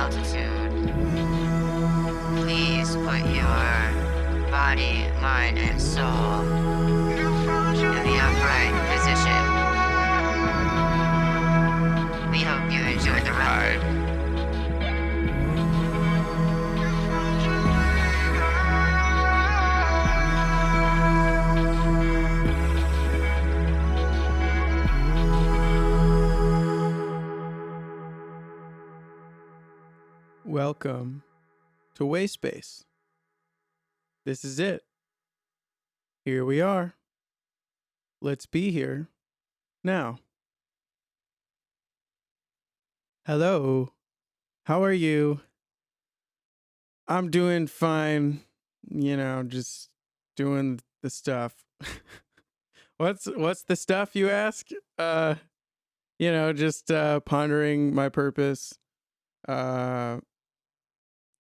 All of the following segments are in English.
altitude. Please put your body, mind, and soul in the upright position. We hope you enjoy the ride. Welcome to WAYSPACE. This is it. Here we are. Let's be here now. Hello. How are you? I'm doing fine. Just doing the stuff. What's the stuff, you ask? Just pondering my purpose.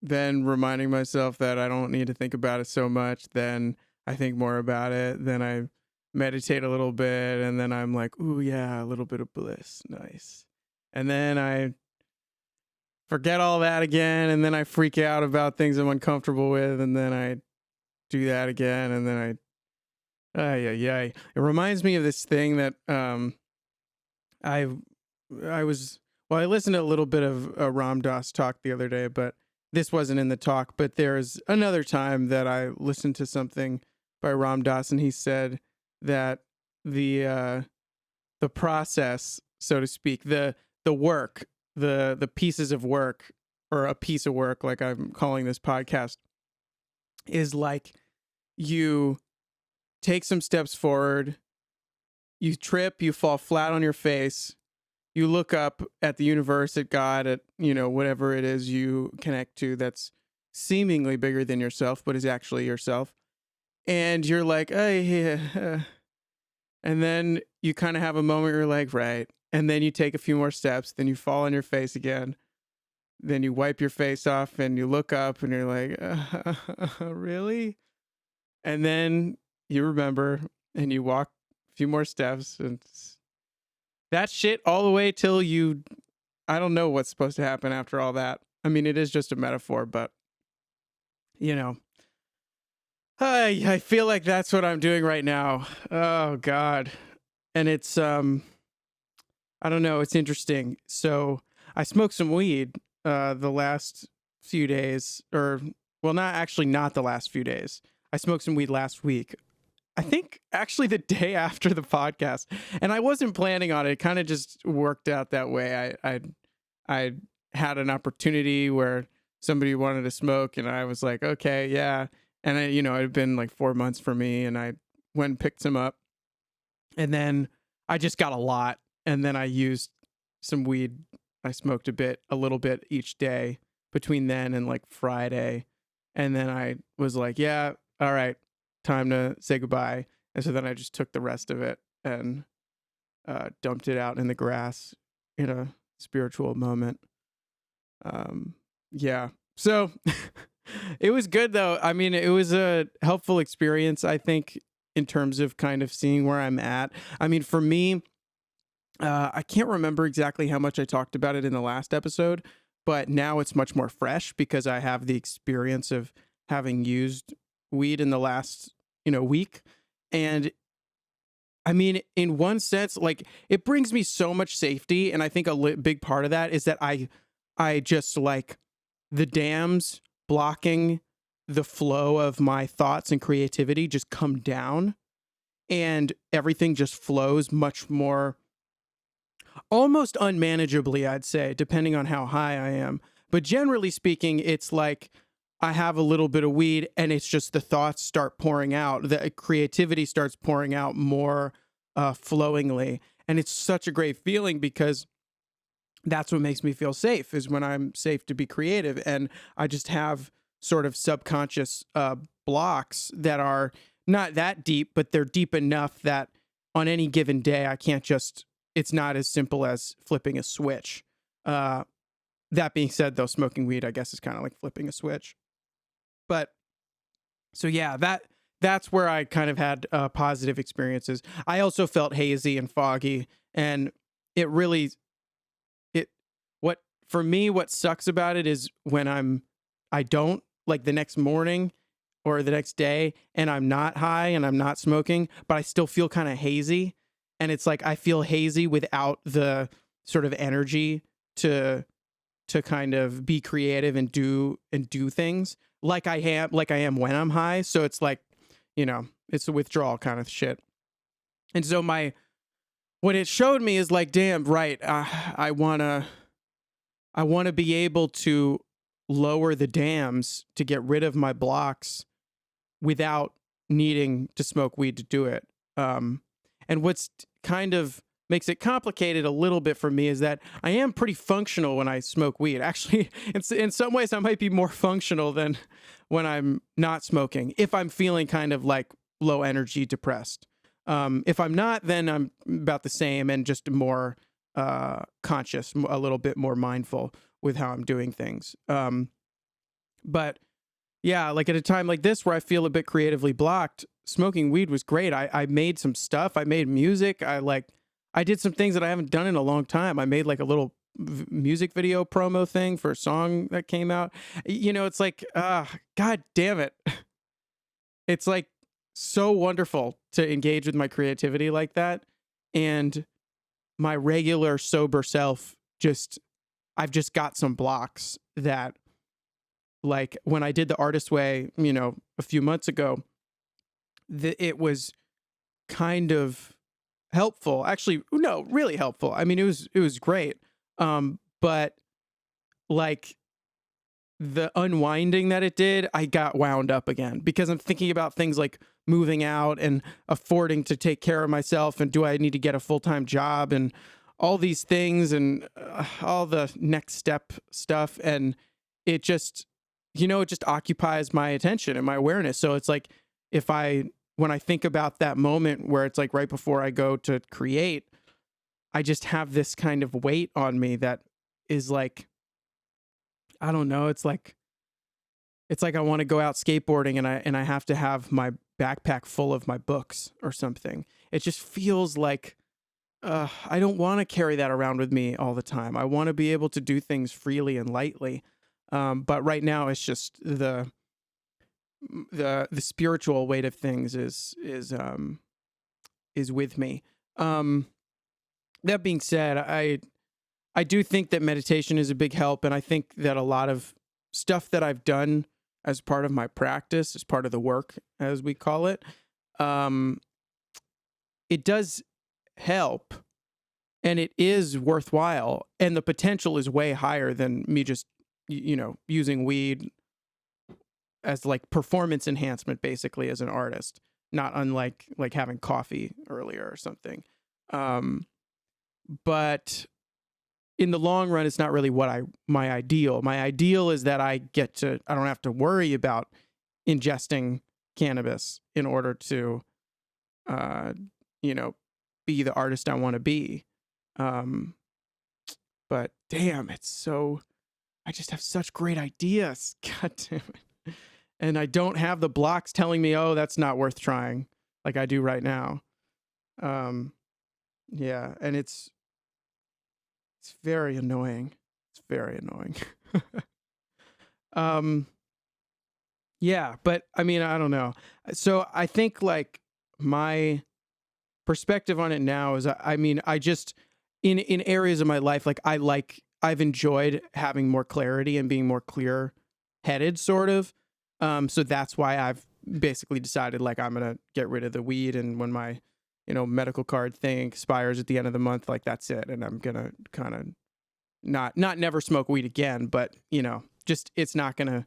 Then reminding myself that I don't need to think about it so much. Then I think more about it. Then I meditate a little bit. And then I'm like, ooh, yeah, a little bit of bliss. Nice. And then I forget all that again. And then I freak out about things I'm uncomfortable with. And then I do that again. And then it reminds me of this thing that I listened to a little bit of Ram Dass talk the other day, but this wasn't in the talk. But there's another time that I listened to something by Ram Dass, and he said that the process, so to speak, the work, the pieces of work, or a piece of work, like I'm calling this podcast, is like you take some steps forward, you trip, you fall flat on your face. You look up at the universe, at God, at, whatever it is you connect to that's seemingly bigger than yourself, but is actually yourself. And you're like, oh, yeah. And then you kind of have a moment where you're like, right. And then you take a few more steps. Then you fall on your face again. Then you wipe your face off and you look up and you're like, really? And then you remember and you walk a few more steps and that shit all the way till I don't know what's supposed to happen after all that. I mean, it is just a metaphor, but I feel like that's what I'm doing right now. Oh God. And it's, I don't know. It's interesting. So I smoked some weed, the last few days, not the last few days. I smoked some weed last week. I think actually the day after the podcast, and I wasn't planning on it. It kind of just worked out that way. I had an opportunity where somebody wanted to smoke, and I was like, okay, yeah. And it had been like 4 months for me, and I went and picked some up, and then I just got a lot, and then I used some weed. I smoked a little bit each day between then and like Friday, and then I was like, yeah, all right. Time to say goodbye. And so then I just took the rest of it and dumped it out in the grass in a spiritual moment. So it was good though. I mean, it was a helpful experience, I think, in terms of kind of seeing where I'm at. I mean, for me, I can't remember exactly how much I talked about it in the last episode, but now it's much more fresh because I have the experience of having used weed in the last week. And I mean, in one sense, like, it brings me so much safety, and I think a big part of that is that I just like the dams blocking the flow of my thoughts and creativity just come down, and everything just flows much more, almost unmanageably, I'd say, depending on how high I am. But generally speaking, it's like I have a little bit of weed and it's just the thoughts start pouring out. The creativity starts pouring out more flowingly. And it's such a great feeling because that's what makes me feel safe, is when I'm safe to be creative. And I just have sort of subconscious blocks that are not that deep, but they're deep enough that on any given day, I can't just, it's not as simple as flipping a switch. That being said, though, smoking weed, I guess, is kind of like flipping a switch. But so, yeah, that's where I kind of had positive experiences. I also felt hazy and foggy, and what for me, what sucks about it is when I don't, like the next morning or the next day, and I'm not high and I'm not smoking, but I still feel kind of hazy. And it's like I feel hazy without the sort of energy to kind of be creative and do things like I am when I'm high. So it's like, it's a withdrawal kind of shit. And so what it showed me is like, damn, right. I wanna be able to lower the dams to get rid of my blocks without needing to smoke weed to do it. And what's kind of makes it complicated a little bit for me is that I am pretty functional when I smoke weed. Actually, in some ways, I might be more functional than when I'm not smoking, if I'm feeling kind of like low energy, depressed. If I'm not, then I'm about the same and just more conscious, a little bit more mindful with how I'm doing things. But yeah, like at a time like this where I feel a bit creatively blocked, smoking weed was great. I made some stuff. I made music. I did some things that I haven't done in a long time. I made like a little music video promo thing for a song that came out. It's like, God damn it. It's like so wonderful to engage with my creativity like that. And my regular sober self, I've just got some blocks that, like when I did the Artist Way, a few months ago, it was kind of helpful. Actually, no, really helpful. I mean, it was great. But like the unwinding that it did, I got wound up again because I'm thinking about things like moving out and affording to take care of myself, and do I need to get a full-time job and all these things and all the next step stuff. And it just, it just occupies my attention and my awareness. So it's like when I think about that moment where it's like right before I go to create, I just have this kind of weight on me that is like, I don't know. It's like I want to go out skateboarding and I have to have my backpack full of my books or something. It just feels like I don't want to carry that around with me all the time. I want to be able to do things freely and lightly. But right now it's just the spiritual weight of things is with me. That being said, I do think that meditation is a big help, and I think that a lot of stuff that I've done as part of my practice, as part of the work, as we call it, it does help, and it is worthwhile, and the potential is way higher than me just using weed as like performance enhancement, basically, as an artist, not unlike like having coffee earlier or something. But in the long run, it's not really my ideal. My ideal is that I don't have to worry about ingesting cannabis in order to, be the artist I want to be. But damn, I just have such great ideas. God damn it. And I don't have the blocks telling me, oh, that's not worth trying, like I do right now. Yeah, and it's very annoying. It's very annoying. Yeah, but I mean, I don't know. So I think like my perspective on it now is, I just in areas of my life, like I've enjoyed having more clarity and being more clear headed, sort of. So that's why I've basically decided like I'm gonna get rid of the weed, and when my medical card thing expires at the end of the month, like that's it, and I'm gonna kind of not never smoke weed again, but just it's not gonna,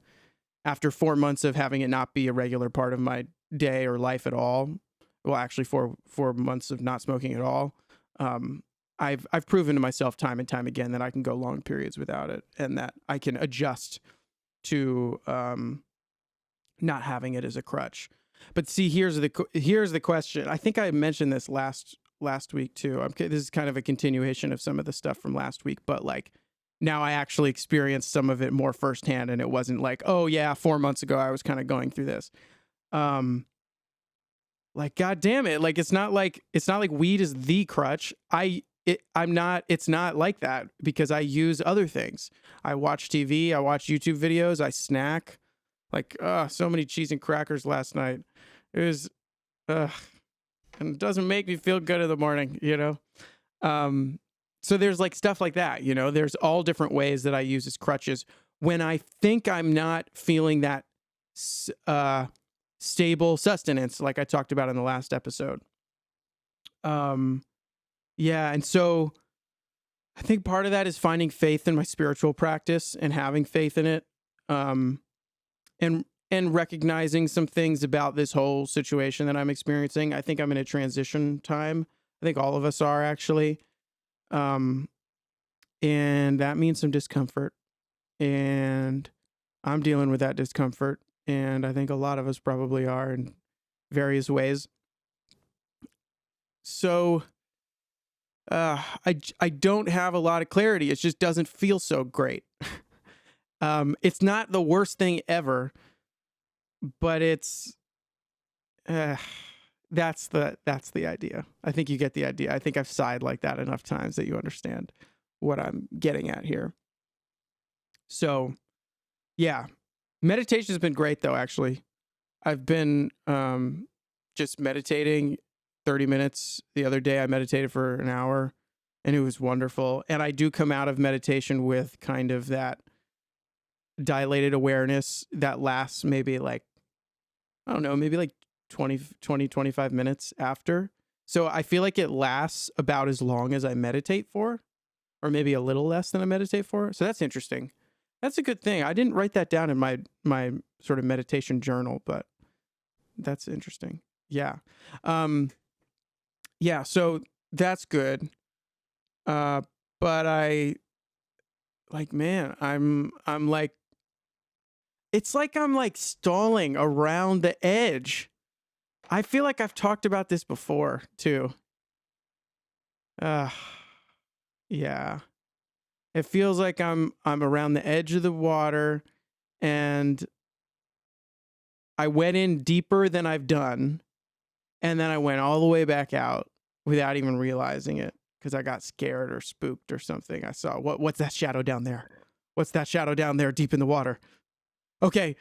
after 4 months of having it not be a regular part of my day or life at all. Well, actually 4 months of not smoking at all. I've proven to myself time and time again that I can go long periods without it, and that I can adjust to not having it as a crutch. But see, here's the question. I think I mentioned this last week too. This is kind of a continuation of some of the stuff from last week, but like now I actually experienced some of it more firsthand, and it wasn't like, oh yeah, 4 months ago I was kind of going through this. Like, God damn it. Like, it's not like weed is the crutch. it's not like that because I use other things. I watch TV, I watch YouTube videos, I snack. Like, so many cheese and crackers last night. It was, uh, and it doesn't make me feel good in the morning, you know? So there's like stuff like that, you know? There's all different ways that I use as crutches when I think I'm not feeling that stable sustenance, like I talked about in the last episode. Yeah, and so I think part of that is finding faith in my spiritual practice and having faith in it. Um, and recognizing some things about this whole situation that I'm experiencing. I think I'm in a transition time. I think all of us are actually. And that means some discomfort. And I'm dealing with that discomfort. And I think a lot of us probably are in various ways. So I don't have a lot of clarity. It just doesn't feel so great. It's not the worst thing ever, but it's that's the idea. I think you get the idea. I think I've sighed like that enough times that you understand what I'm getting at here. So, yeah, meditation has been great though. Actually, I've been just meditating 30 minutes the other day. I meditated for an hour, and it was wonderful. And I do come out of meditation with kind of that dilated awareness that lasts maybe like, I don't know, maybe like 25 minutes after. So I feel like it lasts about as long as I meditate for, or maybe a little less than I meditate for. So that's interesting. That's a good thing. I didn't write that down in my sort of meditation journal, but that's interesting. Yeah. Yeah, so that's good. But I like, man, I'm like, it's like I'm like stalling around the edge. I feel like I've talked about this before too. Yeah. It feels like I'm around the edge of the water, and I went in deeper than I've done, and then I went all the way back out without even realizing it because I got scared or spooked or something. I saw what's that shadow down there? What's that shadow down there deep in the water? Okay.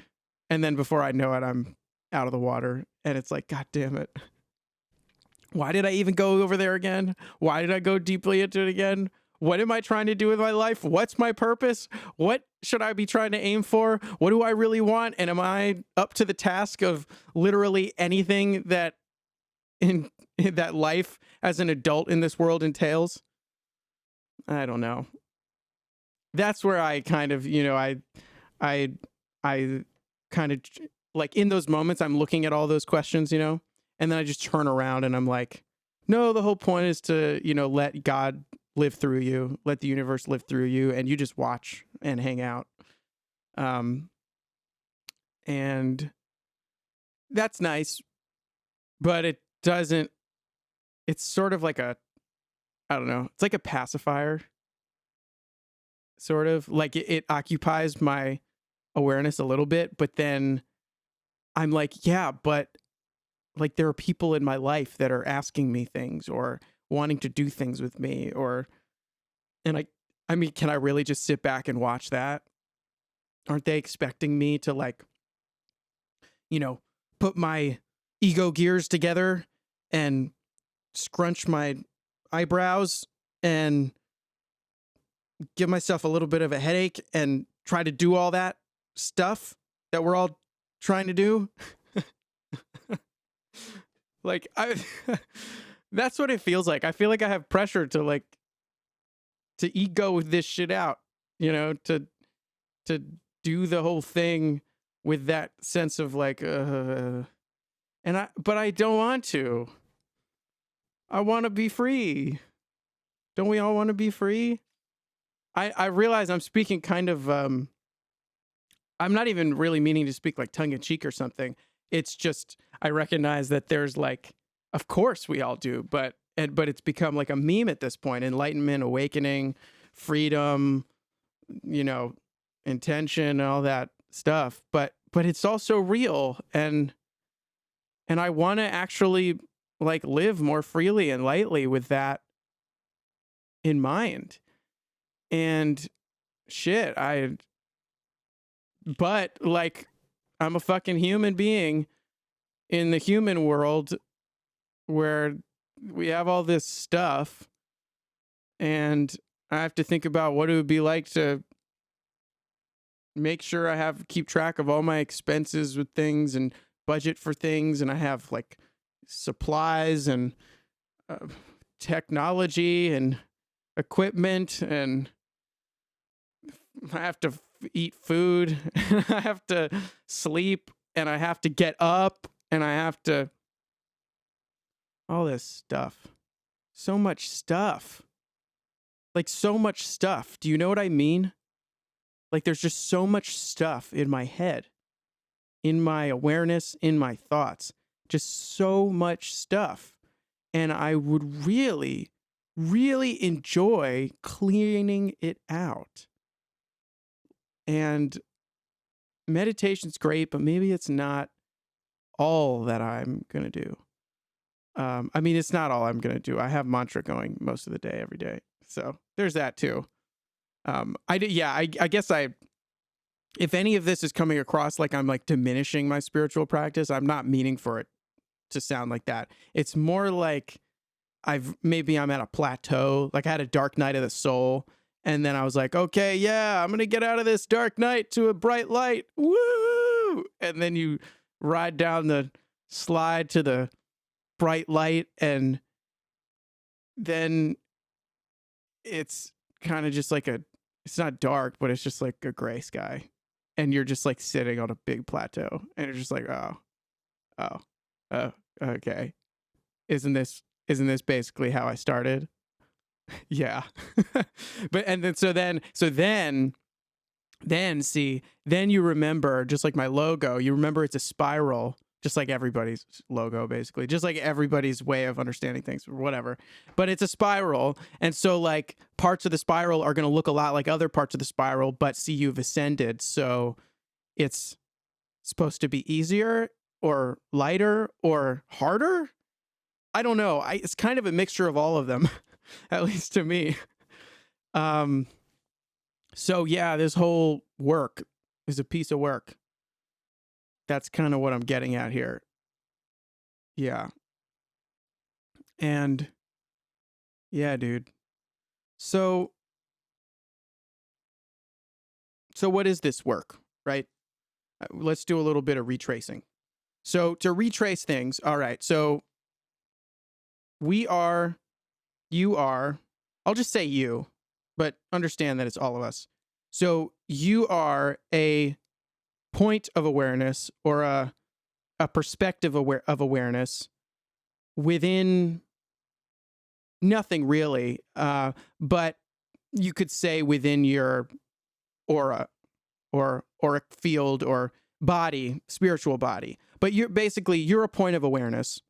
And then before I know it, I'm out of the water, and it's like, God damn it. Why did I even go over there again? Why did I go deeply into it again? What am I trying to do with my life? What's my purpose? What should I be trying to aim for? What do I really want? And am I up to the task of literally anything that in that life as an adult in this world entails? I don't know. That's where I kind of, I kind of like in those moments, I'm looking at all those questions, and then I just turn around and I'm like, no, the whole point is to, let God live through you, let the universe live through you, and you just watch and hang out. And that's nice, but it doesn't, it's sort of like I don't know, it's like a pacifier, sort of like it occupies my awareness a little bit, but then I'm like, yeah, but like there are people in my life that are asking me things or wanting to do things with me, and I mean, can I really just sit back and watch that? Aren't they expecting me to like, put my ego gears together and scrunch my eyebrows and give myself a little bit of a headache and try to do all that stuff that we're all trying to do? Like that's what it feels like. I feel like I have pressure to ego this shit out, to do the whole thing with that sense of like, but I don't want to. I want to be free. Don't we all want to be free? I realize I'm speaking kind of, I'm not even really meaning to speak like tongue in cheek or something. It's just, I recognize that there's like, of course we all do, but it's become like a meme at this point. Enlightenment, awakening, freedom, intention, all that stuff. But it's also real. And I want to actually like live more freely and lightly with that in mind. And shit, but like, I'm a fucking human being in the human world where we have all this stuff, and I have to think about what it would be like to make sure I keep track of all my expenses with things and budget for things, and I have like supplies and technology and equipment, and I have to eat food, and I have to sleep, and I have to get up, and I have to all this stuff. So much stuff. Like, so much stuff. Do you know what I mean? Like, there's just so much stuff in my head, in my awareness, in my thoughts. Just so much stuff. And I would really, really enjoy cleaning it out. And meditation's great, but maybe it's not all that I'm going to do. I mean, it's not all I'm going to do. I have mantra going most of the day, every day. So there's that too. I guess if any of this is coming across like I'm like diminishing my spiritual practice, I'm not meaning for it to sound like that. It's more like maybe I'm at a plateau. Like, I had a dark night of the soul, and then I was like, okay, yeah, I'm going to get out of this dark night to a bright light. Woo! And then you ride down the slide to the bright light, and then it's kind of just like it's not dark, but it's just like a gray sky, and you're just like sitting on a big plateau, and you're just like, okay, isn't this basically how I started? Yeah. But and then you remember, just like my logo, you remember it's a spiral, just like everybody's logo, basically, just like everybody's way of understanding things or whatever. But it's a spiral. And so like parts of the spiral are going to look a lot like other parts of the spiral, but see, you've ascended. So it's supposed to be easier or lighter or harder. I don't know. It's kind of a mixture of all of them, at least to me. So yeah, this whole work is a piece of work. That's kind of what I'm getting at here. Yeah. And yeah, dude. So what is this work, right? Let's do a little bit of retracing. So to retrace things, all right. So you are, I'll just say you, but understand that it's all of us. So you are a point of awareness, or a perspective of awareness within nothing really, but you could say within your aura or a field or body, spiritual body. But you're a point of awareness,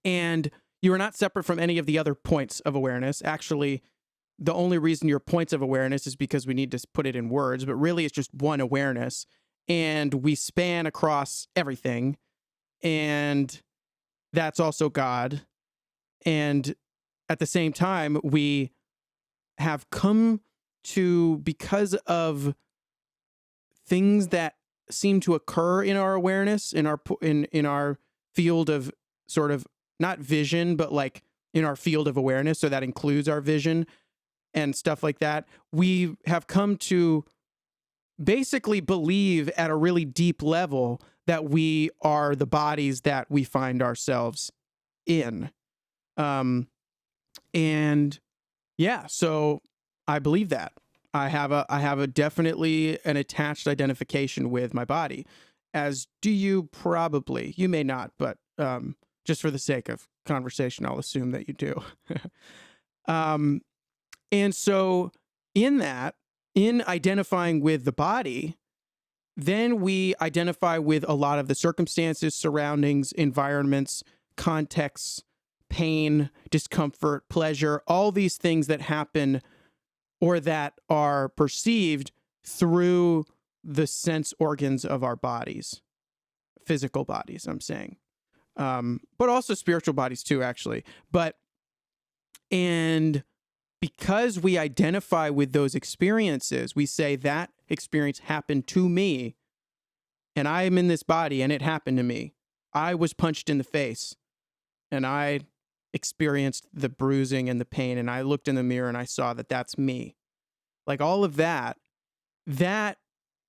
and you are not separate from any of the other points of awareness. Actually, the only reason you're points of awareness is because we need to put it in words, but really it's just one awareness. And we span across everything. And that's also God. And at the same time, we have come to, because of things that seem to occur in our awareness, in our field of sort of, not vision, but like in our field of awareness. So that includes our vision and stuff like that. We have come to basically believe at a really deep level that we are the bodies that we find ourselves in. And yeah, so I believe that. I have a definitely an attached identification with my body, as do you probably. You may not, but just for the sake of conversation, I'll assume that you do. And so in identifying with the body, then we identify with a lot of the circumstances, surroundings, environments, contexts, pain, discomfort, pleasure, all these things that happen or that are perceived through the sense organs of our bodies, physical bodies, I'm saying, but also spiritual bodies too, actually. And because we identify with those experiences, we say that experience happened to me and I am in this body and it happened to me. I was punched in the face and I experienced the bruising and the pain, and I looked in the mirror and I saw that that's me. Like all of that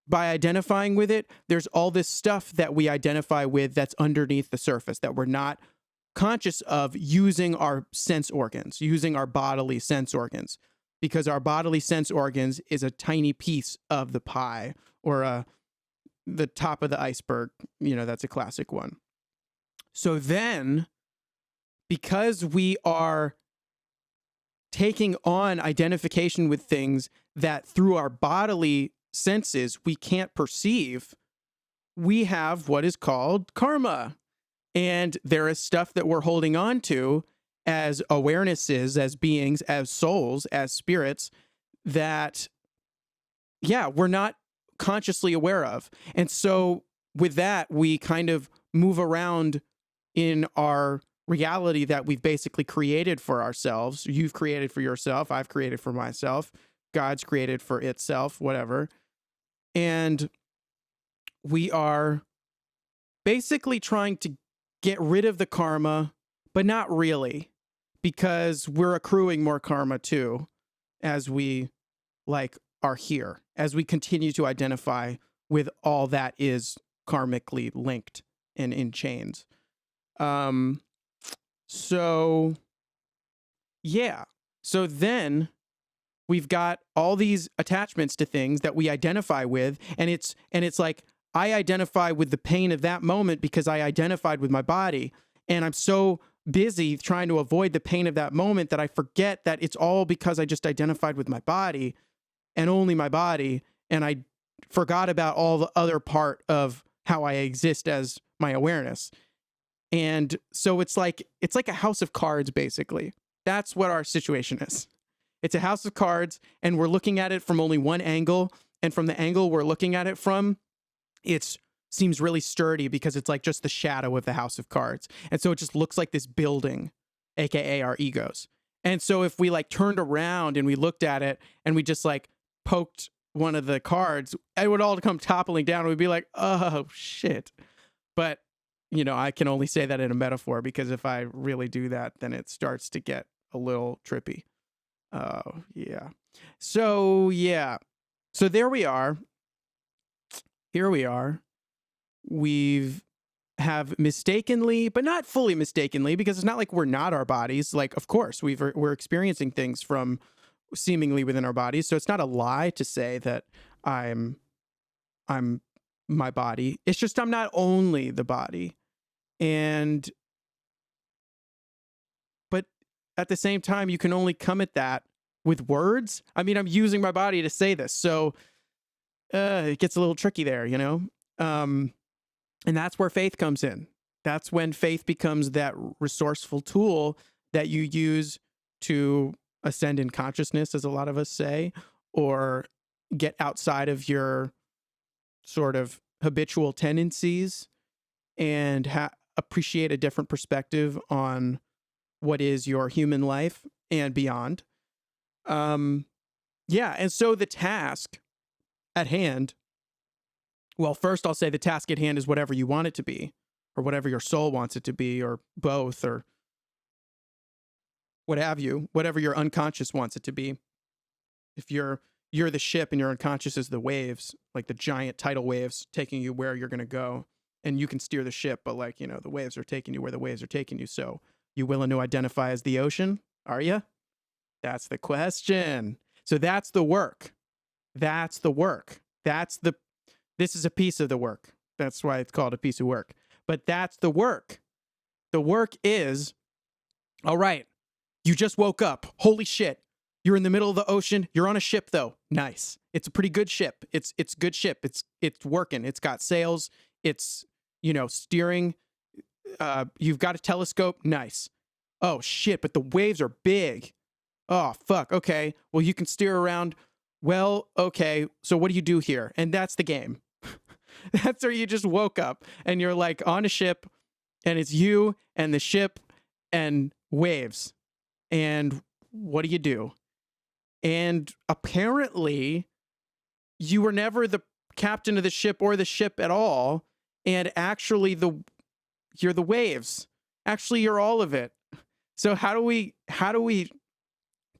by identifying with it, there's all this stuff that we identify with that's underneath the surface that we're not conscious of, using our sense organs, using our bodily sense organs, because our bodily sense organs is a tiny piece of the pie, or the top of the iceberg. That's a classic one. So then, because we are taking on identification with things that through our bodily senses we can't perceive, we have what is called karma. And there is stuff that we're holding on to as awarenesses, as beings, as souls, as spirits that, we're not consciously aware of. And so with that, we kind of move around in our reality that we've basically created for ourselves. You've created for yourself. I've created for myself. God's created for itself, whatever. And we are basically trying to get rid of the karma, but not really, because we're accruing more karma too as we are here, as we continue to identify with all that is karmically linked and in chains. So then we've got all these attachments to things that we identify with, and it's like, I identify with the pain of that moment because I identified with my body, and I'm so busy trying to avoid the pain of that moment that I forget that it's all because I just identified with my body and only my body, and I forgot about all the other part of how I exist as my awareness. And so it's like a house of cards, basically. That's what our situation is. It's a house of cards, and we're looking at it from only one angle, and from the angle we're looking at it from, it seems really sturdy because it's like just the shadow of the house of cards. And so it just looks like this building, aka our egos. And so if we turned around and we looked at it and we just poked one of the cards, it would all come toppling down, and we'd be like, oh shit. But I can only say that in a metaphor, because if I really do that, then it starts to get a little trippy. Oh, yeah. So there we are. Here we are. Have mistakenly, but not fully mistakenly, because it's not like we're not our bodies. Of course, we're experiencing things from seemingly within our bodies. So it's not a lie to say that I'm my body. It's just I'm not only the body. But at the same time, you can only come at that with words. I mean, I'm using my body to say this, so it gets a little tricky there, and that's where faith comes in. That's when faith becomes that resourceful tool that you use to ascend in consciousness, as a lot of us say, or get outside of your sort of habitual tendencies and appreciate a different perspective on what is your human life and beyond. And so the task at hand, well, first I'll say the task at hand is whatever you want it to be, or whatever your soul wants it to be, or both, or what have you, whatever your unconscious wants it to be. If you're the ship and your unconscious is the waves, like the giant tidal waves taking you where you're going to go, and you can steer the ship, but the waves are taking you where the waves are taking you. So you willing to identify as the ocean? Are you? That's the question. So that's the work. This is a piece of the work. That's why it's called a piece of work. But that's the work. The work is, all right, you just woke up. Holy shit. You're in the middle of the ocean. You're on a ship, though. Nice. It's a pretty good ship. It's good ship. It's working. It's got sails. It's, steering. You've got a telescope. Nice. Oh, shit, but the waves are big. Oh, fuck. Okay. Well, you can steer around. Well, okay. So what do you do here? And that's the game. That's where you just woke up and you're on a ship, and it's you and the ship and waves. And what do you do? And apparently you were never the captain of the ship or the ship at all. And actually you're the waves. Actually, you're all of it. So how do we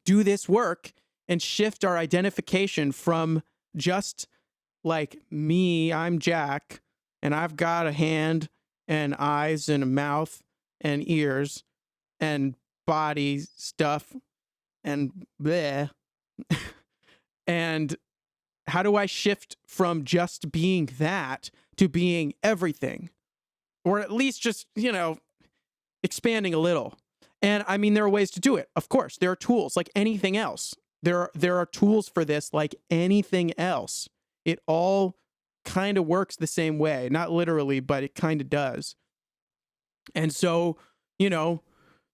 do this work and shift our identification from just like me, I'm Jack, and I've got a hand and eyes and a mouth and ears and body stuff and bleh. And how do I shift from just being that to being everything? Or at least just, expanding a little. And I mean, there are ways to do it. Of course, there are tools like anything else. There are tools for this like anything else. It all kind of works the same way. Not literally, but it kind of does. And so,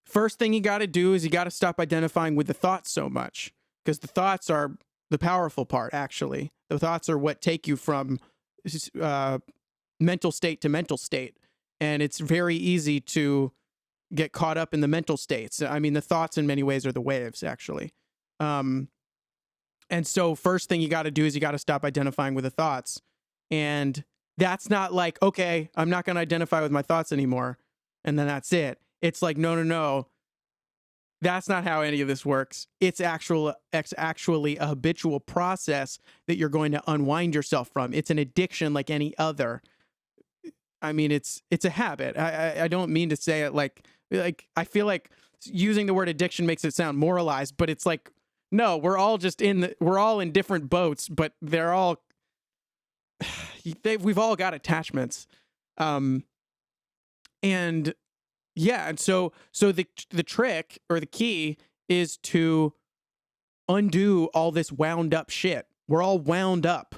first thing you got to do is you got to stop identifying with the thoughts so much, because the thoughts are the powerful part, actually. The thoughts are what take you from mental state to mental state. And it's very easy to get caught up in the mental states. I mean, the thoughts in many ways are the waves, actually. And so first thing you got to do is you got to stop identifying with the thoughts. And that's not like, okay, I'm not going to identify with my thoughts anymore, and then that's it. It's like, no. That's not how any of this works. It's actually a habitual process that you're going to unwind yourself from. It's an addiction like any other. I mean, it's a habit. I don't mean to say it like I feel like using the word addiction makes it sound moralized, but it's like, no, we're all in different boats, but they're all we've all got attachments. And yeah, and so the trick or the key is to undo all this wound up shit. We're all wound up.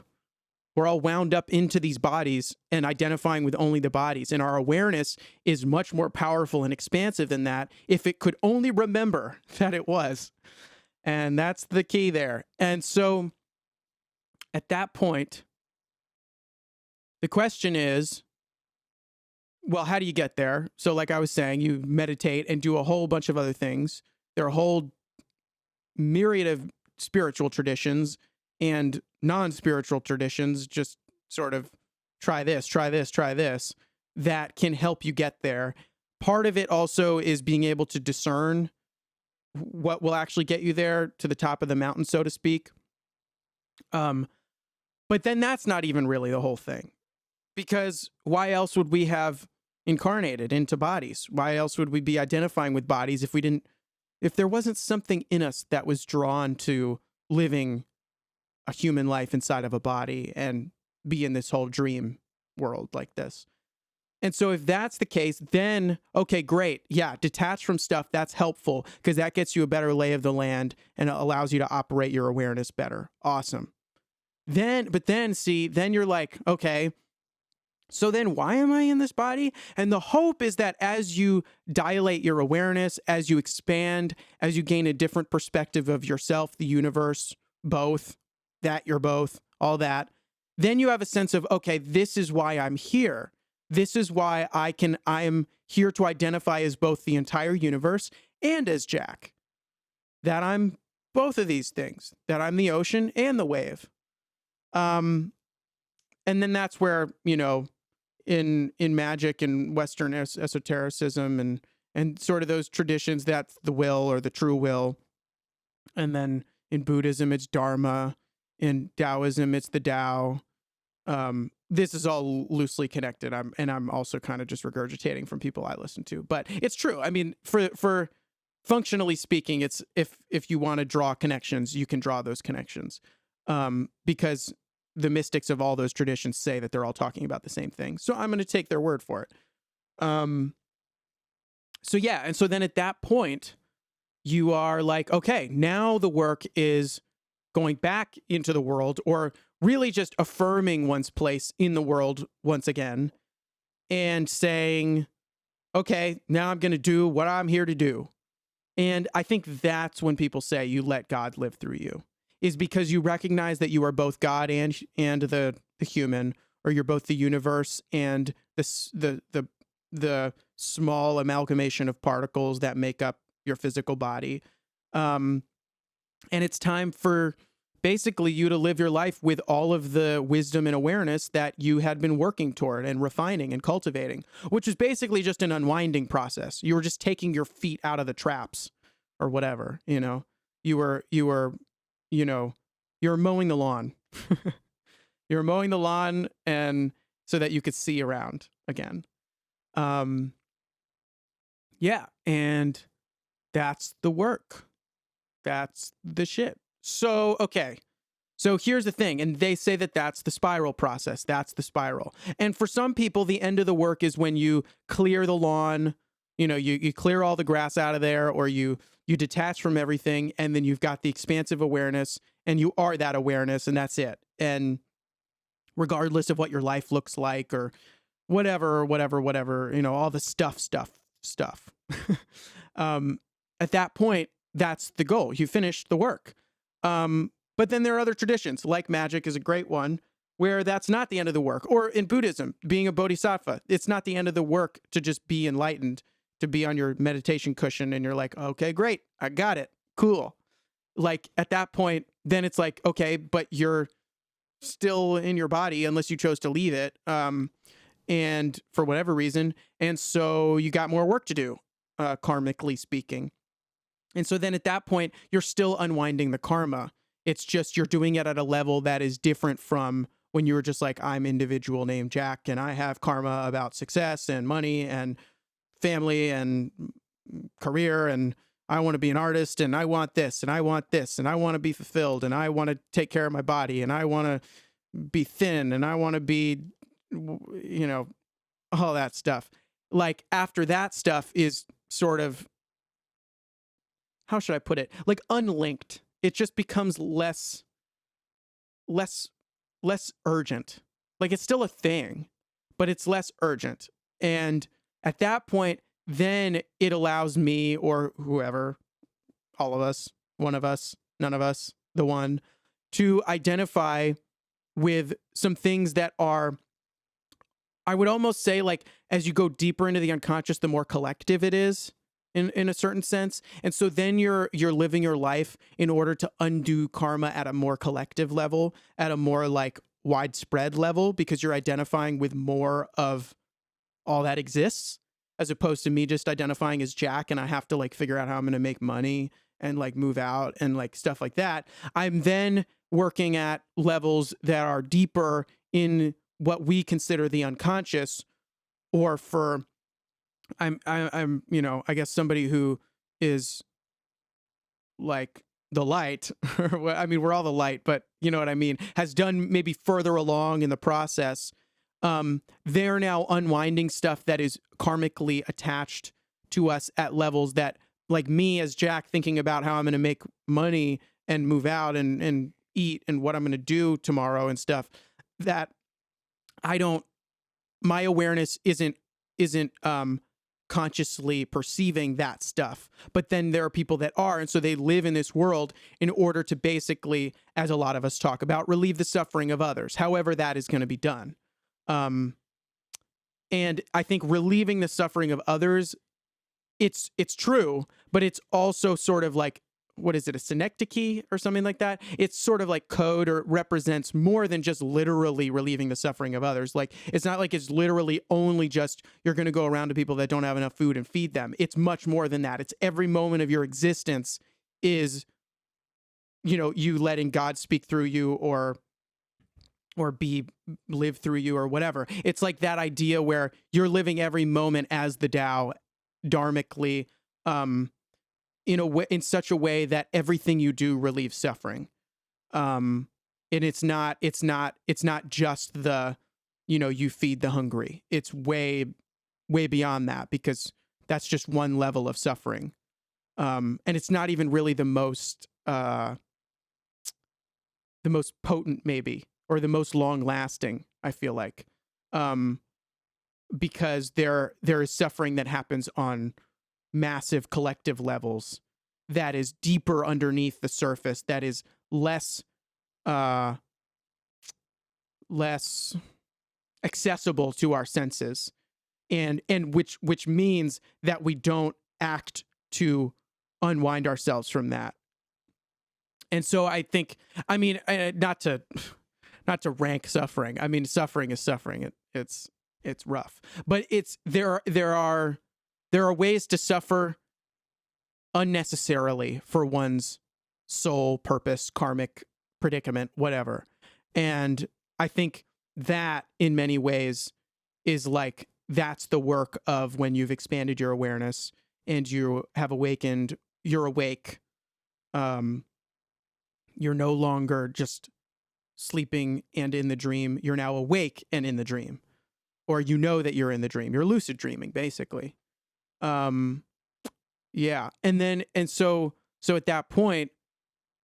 We're all wound up into these bodies and identifying with only the bodies. And our awareness is much more powerful and expansive than that if it could only remember that it was. And that's the key there. And so at that point, the question is, well, how do you get there? So like I was saying, you meditate and do a whole bunch of other things. There are a whole myriad of spiritual traditions and non-spiritual traditions, just sort of try this, that can help you get there. Part of it also is being able to discern what will actually get you there to the top of the mountain, so to speak. But then that's not even really the whole thing, because why else would we have incarnated into bodies? Why else would we be identifying with bodies if there wasn't something in us that was drawn to living a human life inside of a body and be in this whole dream world like this? And so if that's the case, then, okay, great. Yeah, detach from stuff. That's helpful because that gets you a better lay of the land and it allows you to operate your awareness better. Awesome. Then you're like, okay, so then why am I in this body? And the hope is that as you dilate your awareness, as you expand, as you gain a different perspective of yourself, the universe, both, that you're both, all that, then you have a sense of, okay, this is why I'm here. This is why I am here to identify as both the entire universe and as Jack. That I'm both of these things, that I'm the ocean and the wave. And then that's where, in magic and Western esotericism and sort of those traditions, that's the will or the true will. And then in Buddhism, it's Dharma. In Taoism, it's the Tao. This is all loosely connected. I'm also kind of just regurgitating from people I listen to, but it's true. I mean, for functionally speaking, it's if you want to draw connections, you can draw those connections, because the mystics of all those traditions say that they're all talking about the same thing. So I'm going to take their word for it. So yeah, and so then at that point, you are like, okay, now the work is going back into the world, or really just affirming one's place in the world once again and saying, okay, now I'm going to do what I'm here to do. And I think that's when people say you let God live through you, is because you recognize that you are both God and the human, or you're both the universe and the small amalgamation of particles that make up your physical body. And it's time for basically you to live your life with all of the wisdom and awareness that you had been working toward and refining and cultivating, which is basically just an unwinding process. You were just taking your feet out of the traps or whatever, you know. You were you know, you were mowing the lawn. You were mowing the lawn and so that you could see around again. Yeah, and that's the work. That's the shit. So, okay. So here's the thing. And they say that that's the spiral process. That's the spiral. And for some people, the end of the work is when you clear the lawn, you know, you clear all the grass out of there, or you detach from everything, and then you've got the expansive awareness, and you are that awareness, and that's it. And regardless of what your life looks like or whatever, you know, all the stuff. At that point, that's the goal. You finish the work. But then there are other traditions, like magic is a great one, where that's not the end of the work. Or in Buddhism, being a bodhisattva, it's not the end of the work to just be enlightened, to be on your meditation cushion and you're like, okay, great, I got it, cool. Like at that point, then it's like, okay, but you're still in your body unless you chose to leave it, and for whatever reason. And so you got more work to do, karmically speaking. And so then at that point, you're still unwinding the karma. It's just you're doing it at a level that is different from when you were just like, I'm individual named Jack and I have karma about success and money and family and career, and I want to be an artist and I want this and I want this and I want to be fulfilled and I want to take care of my body and I want to be thin and I want to be, you know, all that stuff. Like after that stuff is sort of, how should I put it? Like unlinked. It just becomes less urgent. Like it's still a thing, but it's less urgent. And at that point, then it allows me or whoever, all of us, one of us, none of us, the one, to identify with some things that are, I would almost say, like, as you go deeper into the unconscious, the more collective it is in a certain sense. And so then you're living your life in order to undo karma at a more collective level, at a more like widespread level, because you're identifying with more of all that exists, as opposed to me just identifying as Jack and I have to like figure out how I'm going to make money and like move out and like stuff like that. I'm then working at levels that are deeper in what we consider the unconscious, or for I'm you know, I guess somebody who is like the light, I mean, we're all the light, but you know what I mean, has done maybe further along in the process. They're now unwinding stuff that is karmically attached to us at levels that, like me as Jack, thinking about how I'm going to make money and move out and eat and what I'm going to do tomorrow and stuff, that my awareness isn't consciously perceiving that stuff. But then there are people that are, and so they live in this world in order to basically, as a lot of us talk about, relieve the suffering of others, however that is going to be done. And I think relieving the suffering of others, it's true, but it's also sort of like, what is it, a synecdoche or something like that? It's sort of like code, or represents more than just literally relieving the suffering of others. Like, it's not like it's literally only just you're going to go around to people that don't have enough food and feed them. It's much more than that. It's every moment of your existence is, you know, you letting God speak through you or live through you or whatever. It's like that idea where you're living every moment as the Tao, dharmically, in a way, in such a way that everything you do relieves suffering. And it's not just the, you know, you feed the hungry. It's way beyond that, because that's just one level of suffering. And it's not even really the most potent, maybe, or the most long lasting, I feel like, because there is suffering that happens on massive collective levels that is deeper underneath the surface, that is less accessible to our senses, and which means that we don't act to unwind ourselves from that. And so I think, I mean, not to rank suffering. I mean, suffering is suffering. It's rough, but there are ways to suffer unnecessarily for one's soul, purpose, karmic predicament, whatever. And I think that in many ways is like, that's the work of when you've expanded your awareness and you have awakened, you're awake. You're no longer just sleeping and in the dream. You're now awake and in the dream, or you know that you're in the dream. You're lucid dreaming, basically. Yeah. And so at that point,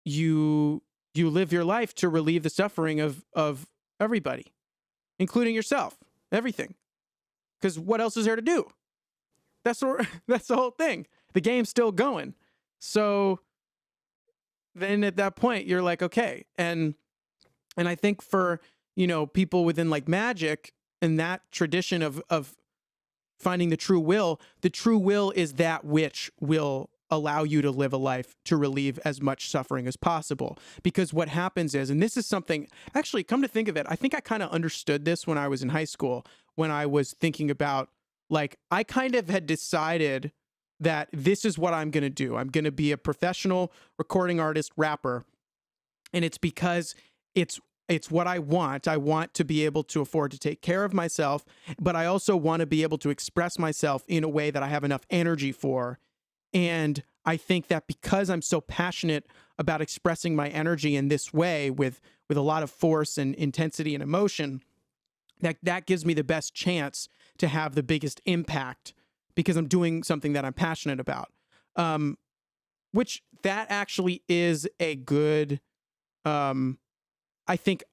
you live your life to relieve the suffering of everybody, including yourself, everything. Because what else is there to do? That's the whole thing. The game's still going. So then at that point, you're like, okay. And I think for, people within like magic and that tradition of finding the true will is that which will allow you to live a life to relieve as much suffering as possible. Because what happens is, and this is something, actually, come to think of it, I think I kind of understood this when I was in high school, when I was thinking about, like, I kind of had decided that this is what I'm going to do. I'm going to be a professional recording artist, rapper. And it's because it's what I want. I want to be able to afford to take care of myself, but I also want to be able to express myself in a way that I have enough energy for. And I think that because I'm so passionate about expressing my energy in this way with a lot of force and intensity and emotion, that gives me the best chance to have the biggest impact because I'm doing something that I'm passionate about. Which that actually is a good, I think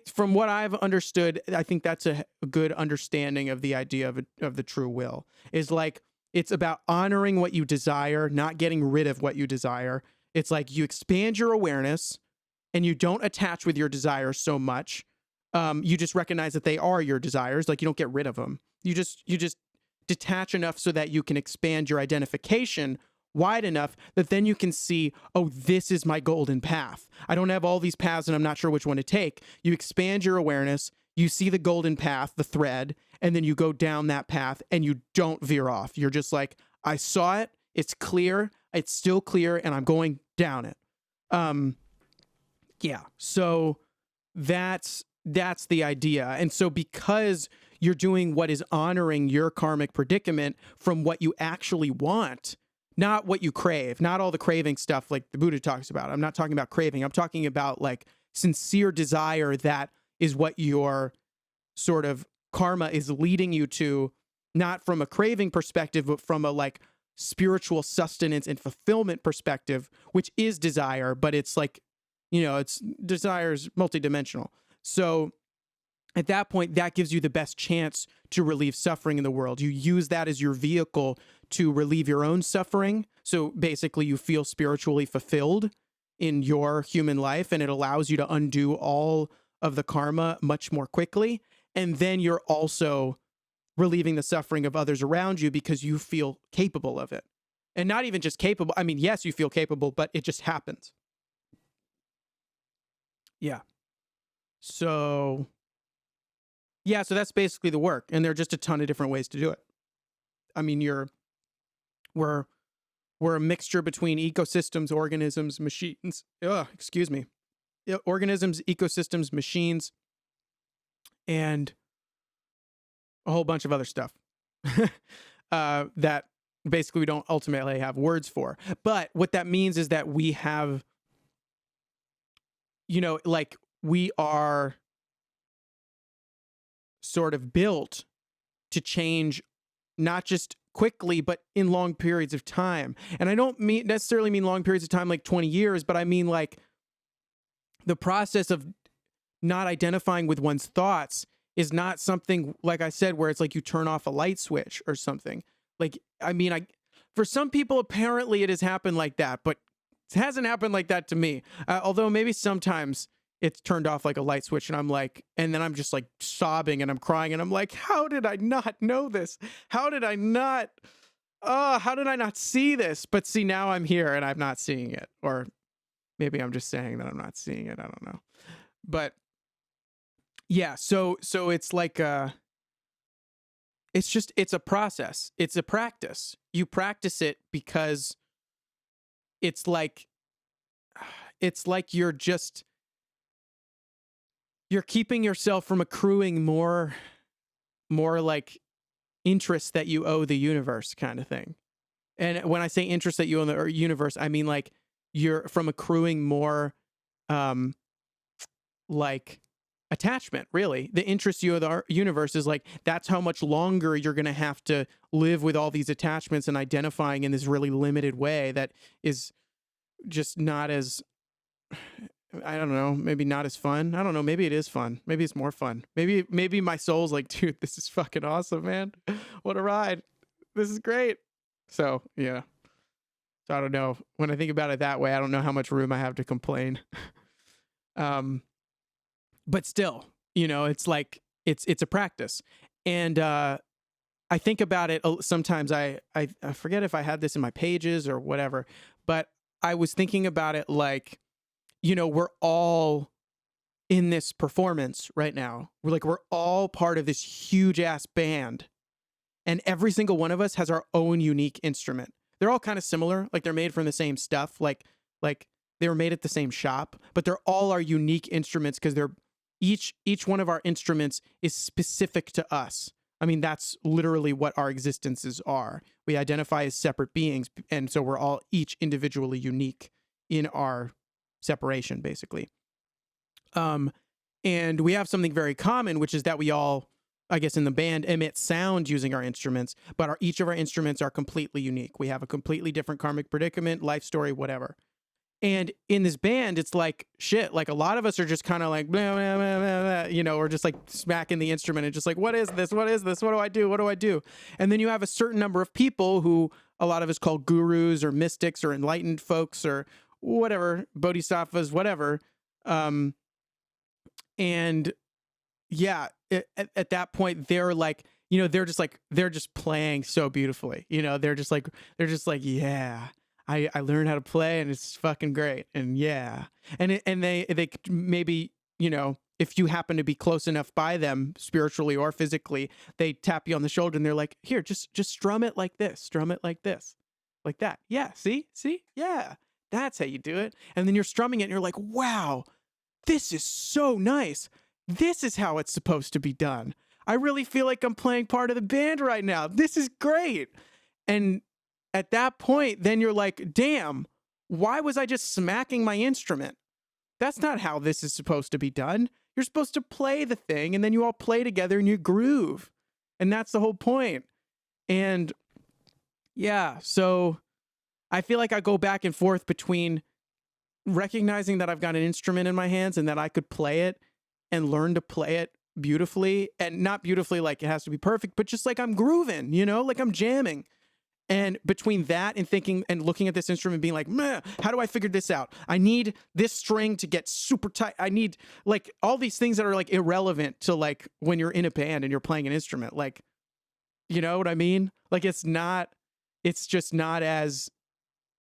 from what I've understood, I think that's a good understanding of the idea of the true will, is like, it's about honoring what you desire, not getting rid of what you desire. It's like you expand your awareness and you don't attach with your desires so much. You just recognize that they are your desires. Like, you don't get rid of them. You just detach enough so that you can expand your identification wide enough that then you can see, oh, this is my golden path. I don't have all these paths and I'm not sure which one to take. You expand your awareness, you see the golden path, the thread, and then you go down that path and you don't veer off. You're just like, I saw it, it's clear, it's still clear, and I'm going down it. Yeah. So that's the idea. And so because you're doing what is honoring your karmic predicament from what you actually want, not what you crave, not all the craving stuff like the Buddha talks about. I'm not talking about craving. I'm talking about like sincere desire that is what your sort of karma is leading you to, not from a craving perspective, but from a like spiritual sustenance and fulfillment perspective, which is desire, but it's like, it's desire's multidimensional. So at that point, that gives you the best chance to relieve suffering in the world. You use that as your vehicle to relieve your own suffering. So basically, you feel spiritually fulfilled in your human life, and it allows you to undo all of the karma much more quickly. And then you're also relieving the suffering of others around you because you feel capable of it. And not even just capable. I mean, yes, you feel capable, but it just happens. Yeah. So that's basically the work. And there are just a ton of different ways to do it. I mean, we're a mixture between ecosystems, organisms, machines. Organisms, ecosystems, machines, and a whole bunch of other stuff that basically we don't ultimately have words for. But what that means is that we have, like, we are sort of built to change, not just quickly, but in long periods of time. And I don't necessarily mean long periods of time like 20 years, but I mean like the process of not identifying with one's thoughts is not something, like I said, where it's like you turn off a light switch or something. Like, I mean, for some people, apparently it has happened like that, but it hasn't happened like that to me. Although maybe sometimes it's turned off like a light switch and I'm like, and then I'm just like sobbing and I'm crying and I'm like, how did I not know this? How did I not see this? But see, now I'm here and I'm not seeing it, or Maybe I'm just saying that I'm not seeing it. I don't know. But yeah, so it's like it's a process. It's a practice. You practice it because it's like you're keeping yourself from accruing more like interest that you owe the universe kind of thing. And when I say interest that you owe the universe, I mean like you're from accruing more like attachment, really. The interest you owe the universe is like that's how much longer you're going to have to live with all these attachments and identifying in this really limited way that is just not as, I don't know, maybe not as fun. I don't know, maybe it is fun. Maybe it's more fun. Maybe my soul's like, dude, this is fucking awesome, man. What a ride. This is great. So, yeah. So I don't know. When I think about it that way, I don't know how much room I have to complain. But still, you know, it's like it's a practice. And I think about it sometimes. I forget if I had this in my pages or whatever, but I was thinking about it like, you know, we're all in this performance right now. We're all part of this huge ass band, and every single one of us has our own unique instrument. They're all kind of similar, like they're made from the same stuff, like they were made at the same shop, but they're all our unique instruments because they're each one of our instruments is specific to us. I mean, that's literally what our existences are. We identify as separate beings, and so we're all each individually unique in our separation, basically. And we have something very common, which is that we all, I guess in the band, emit sound using our instruments, but each of our instruments are completely unique. We have a completely different karmic predicament, life story, whatever. And in this band, it's like shit. Like a lot of us are just kind of like, blah, blah, blah, blah, blah, you know, or just like smacking the instrument and just like, what is this? What is this? What do I do? What do I do? And then you have a certain number of people who a lot of us call gurus or mystics or enlightened folks or whatever, bodhisattvas, whatever. And yeah, at that point, they're like, you know, they're just playing so beautifully. You know, they're just like, yeah. I learned how to play and it's fucking great. And yeah. And they maybe, you know, if you happen to be close enough by them spiritually or physically, they tap you on the shoulder and they're like, here, just strum it like this, like that. Yeah. See, yeah, that's how you do it. And then you're strumming it and you're like, wow, this is so nice. This is how it's supposed to be done. I really feel like I'm playing part of the band right now. This is great. And at that point, then you're like, damn, why was I just smacking my instrument? That's not how this is supposed to be done. You're supposed to play the thing, and then you all play together and you groove. And that's the whole point. And yeah, so I feel like I go back and forth between recognizing that I've got an instrument in my hands and that I could play it and learn to play it beautifully, and not beautifully like it has to be perfect, but just like I'm grooving, you know, like I'm jamming. And between that and thinking and looking at this instrument being like, meh, how do I figure this out? I need this string to get super tight. I need like all these things that are like irrelevant to like when you're in a band and you're playing an instrument. Like, you know what I mean? Like it's just not as,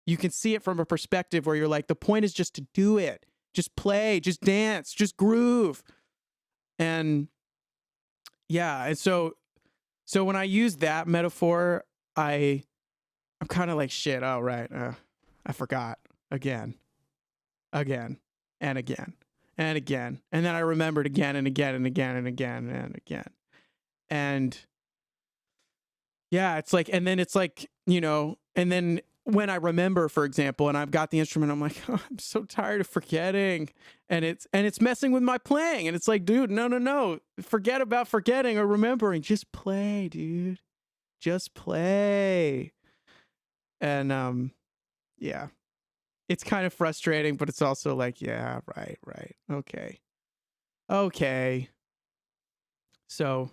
you can see it from a perspective where you're like, the point is just to do it. Just play, just dance, just groove. And yeah. And so when I use that metaphor, I'm kind of like, shit, oh, right. I forgot again. And again. And then I remembered again and again and again and again and again. And yeah, it's like, and then it's like, you know, and then when I remember, for example, and I've got the instrument, I'm like, oh, I'm so tired of forgetting. And it's messing with my playing. And it's like, dude, no. Forget about forgetting or remembering. Just play, dude. Just play. And yeah, it's kind of frustrating, but it's also like, yeah, right. Okay. So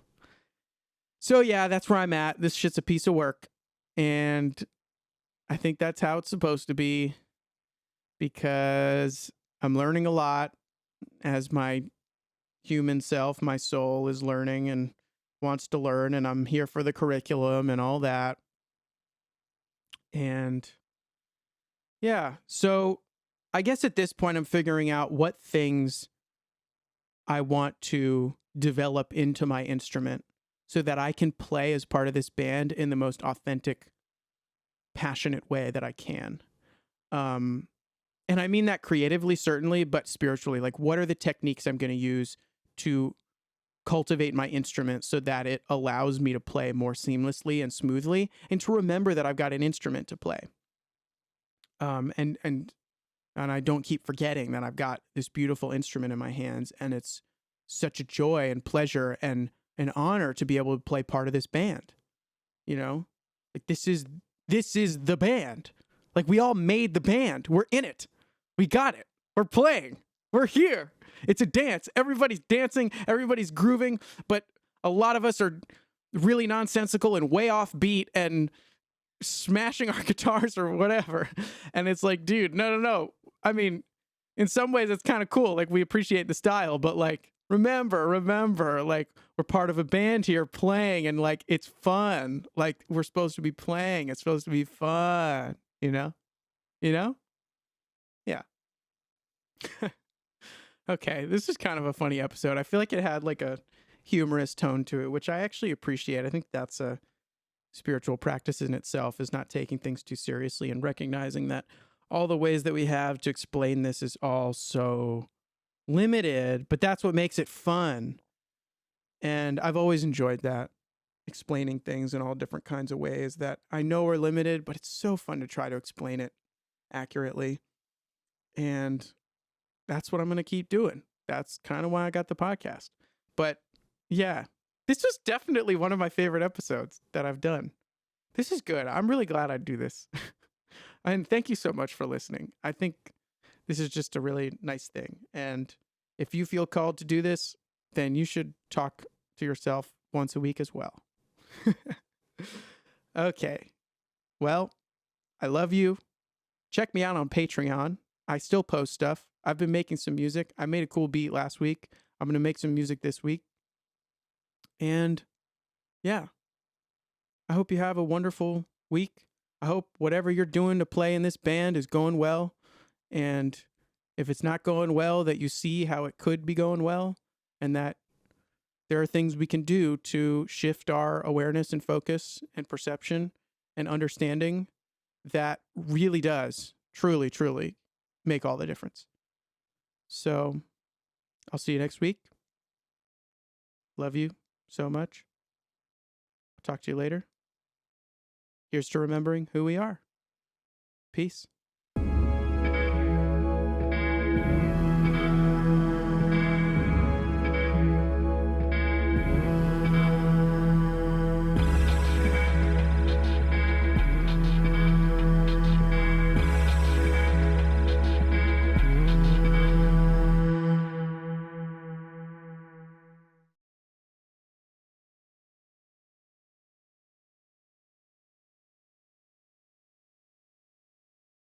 yeah, that's where I'm at. This shit's a piece of work. And I think that's how it's supposed to be, because I'm learning a lot as my human self, my soul is learning and wants to learn, and I'm here for the curriculum and all that. And yeah, so I guess at this point I'm figuring out what things I want to develop into my instrument so that I can play as part of this band in the most authentic, passionate way that I can. Um, and I mean that creatively, certainly, but spiritually. Like, what are the techniques I'm going to use to cultivate my instrument so that it allows me to play more seamlessly and smoothly, and to remember that I've got an instrument to play. And I don't keep forgetting that I've got this beautiful instrument in my hands, and it's such a joy and pleasure and an honor to be able to play part of this band. You know, like this is the band. Like, we all made the band. We're in it. We got it. We're playing. We're here. It's a dance. Everybody's dancing. Everybody's grooving. But a lot of us are really nonsensical and way off beat and smashing our guitars or whatever. And it's like, dude, no. I mean, in some ways it's kind of cool. Like, we appreciate the style, but like, remember, like, we're part of a band here playing, and like, it's fun. Like, we're supposed to be playing. It's supposed to be fun, you know? Yeah. Okay, this is kind of a funny episode. I feel like it had like a humorous tone to it, which I actually appreciate. I think that's a spiritual practice in itself, is not taking things too seriously and recognizing that all the ways that we have to explain this is all so limited, but that's what makes it fun. And I've always enjoyed that, explaining things in all different kinds of ways that I know are limited, but it's so fun to try to explain it accurately. And that's what I'm going to keep doing. That's kind of why I got the podcast. But yeah, this was definitely one of my favorite episodes that I've done. This is good. I'm really glad I do this. And thank you so much for listening. I think this is just a really nice thing. And if you feel called to do this, then you should talk to yourself once a week as well. Okay. Well, I love you. Check me out on Patreon. I still post stuff. I've been making some music. I made a cool beat last week. I'm going to make some music this week. And yeah, I hope you have a wonderful week. I hope whatever you're doing to play in this band is going well. And if it's not going well, that you see how it could be going well, and that there are things we can do to shift our awareness and focus and perception and understanding that really does truly make all the difference. So I'll see you next week. Love you so much. I'll talk to you later. Here's to remembering who we are. Peace.